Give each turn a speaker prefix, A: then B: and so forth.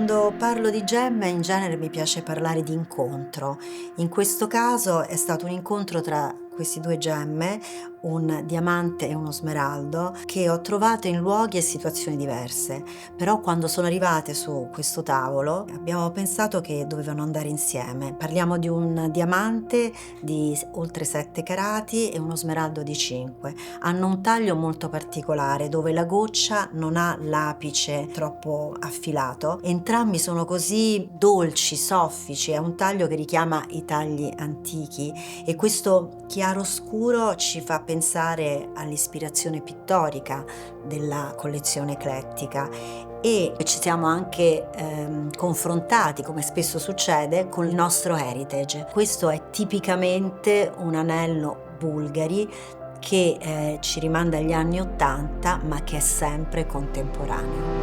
A: Quando parlo di gemme in genere mi piace parlare di incontro. In questo caso è stato un incontro tra questi due gemme, un diamante e uno smeraldo, che ho trovato in luoghi e situazioni diverse. Però quando sono arrivate su questo tavolo abbiamo pensato che dovevano andare insieme. Parliamo di un diamante di oltre 7 carati e uno smeraldo di 5. Hanno un taglio molto particolare dove la goccia non ha l'apice troppo affilato. Entrambi sono così dolci, soffici, è un taglio che richiama i tagli antichi e questo chiaroscuro ci fa pensare all'ispirazione pittorica della collezione eclettica e ci siamo anche confrontati, come spesso succede, con il nostro heritage. Questo è tipicamente un anello Bulgari che ci rimanda agli anni '80 ma che è sempre contemporaneo.